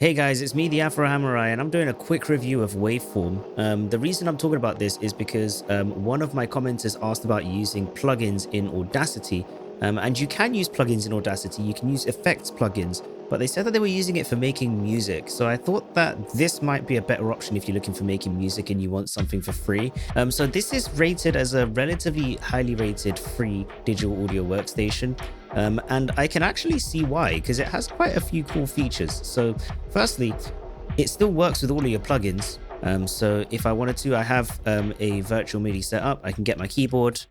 Hey guys, it's me, the Afro Hamurai, and I'm doing a quick review of Waveform. The reason I'm talking about this is because one of my commenters asked about using plugins in Audacity, and you can use plugins in Audacity. You can use effects plugins, but they said that they were using it for making music. So I thought that this might be a better option if you're looking for making music and you want something for free. So this is rated as a relatively highly rated free digital audio workstation. And I can actually see why, because it has quite a few cool features. So firstly, it still works with all of your plugins. So if I wanted to, I have a virtual MIDI set up. I can get my keyboard.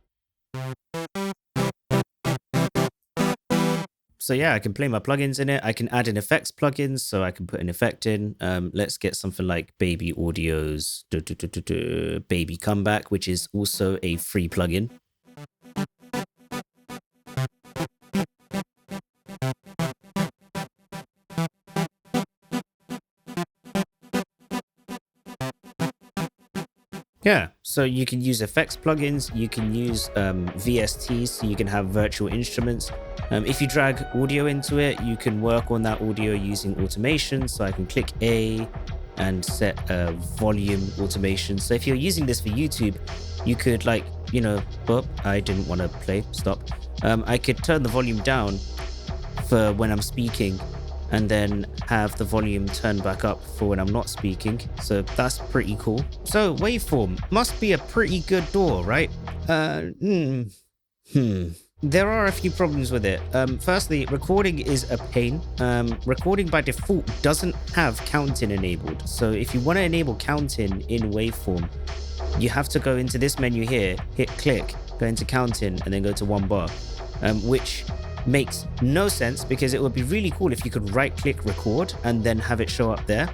So yeah, I can play my plugins in it. I can add in effects plugins, so I can put an effect in. Let's get something like Baby Audio's Baby Comeback, which is also a free plugin. Yeah, so you can use effects plugins, you can use VSTs, so you can have virtual instruments. If you drag audio into it, you can work on that audio using automation. So I can click A and set a volume automation. So if you're using this for YouTube, you could I didn't want to play, stop. I could turn the volume down for when I'm speaking, and then have the volume turn back up for when I'm not speaking. So that's pretty cool. So Waveform must be a pretty good DAW, right? There are a few problems with it. Firstly, recording is a pain. Recording by default doesn't have counting enabled. So if you want to enable counting in Waveform, you have to go into this menu here, hit click, go into counting, and then go to 1 bar, which makes no sense, because it would be really cool if you could right click record and then have it show up there.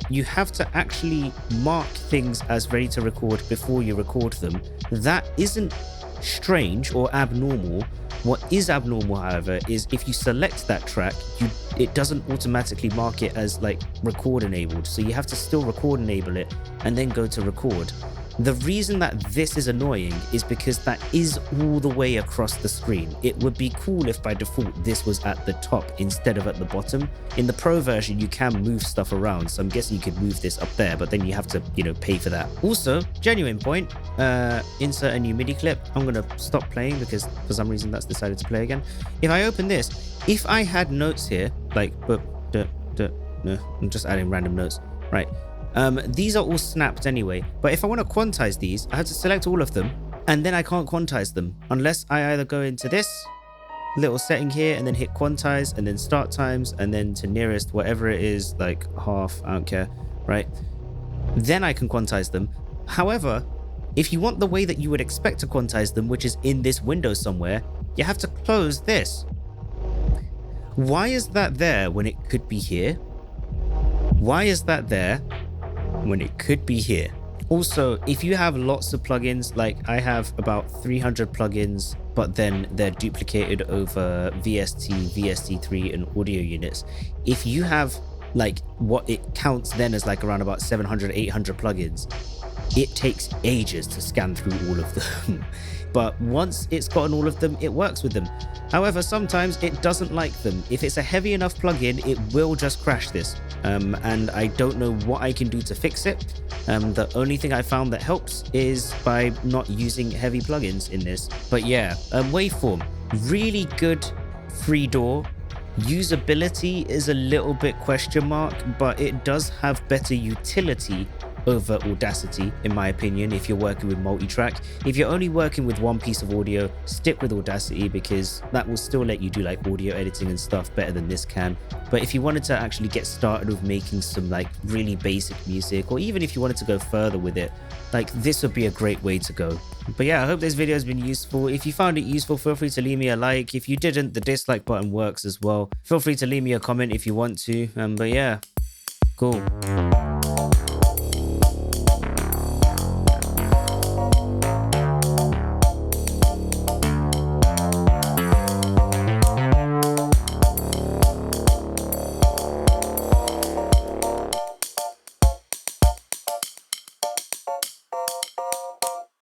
You have to actually mark things as ready to record before you record them. That isn't strange or abnormal. What is abnormal, however, is if you select that track, it doesn't automatically mark it as like record enabled. So you have to still record enable it and then go to record. The reason that this is annoying is because that is all the way across the screen. It would be cool if by default this was at the top instead of at the bottom. In the Pro version, you can move stuff around, so I'm guessing you could move this up there, but then you have to, pay for that. Also, genuine point, insert a new MIDI clip. I'm gonna stop playing because for some reason that's decided to play again. If I open this, if I had notes here, like, no, I'm just adding random notes, right? These are all snapped anyway, but if I want to quantize these, I have to select all of them, and then I can't quantize them unless I either go into this little setting here and then hit quantize and then start times and then to nearest whatever it is, like half, I don't care, right? Then I can quantize them. However, if you want the way that you would expect to quantize them, which is in this window somewhere, you have to close this. Why is that there when it could be here? Why is that there when it could be here? Also, if you have lots of plugins, like I have about 300 plugins, but then they're duplicated over VST, VST3 and audio units. If you have like what it counts then as like around about 700, 800 plugins, it takes ages to scan through all of them. But once it's gotten all of them, it works with them. However, sometimes it doesn't like them. If it's a heavy enough plugin, it will just crash this. And I don't know what I can do to fix it. The only thing I found that helps is by not using heavy plugins in this. But yeah, Waveform, really good free DAW. Usability is a little bit question mark, but it does have better utility over Audacity, in my opinion, if you're working with multi-track. If you're only working with one piece of audio, stick with Audacity, because that will still let you do like audio editing and stuff better than this can. But if you wanted to actually get started with making some like really basic music, or even if you wanted to go further with it, like this would be a great way to go. But yeah, I hope this video has been useful. If you found it useful, feel free to leave me a like. If you didn't, the dislike button works as well. Feel free to leave me a comment if you want to. But yeah, cool.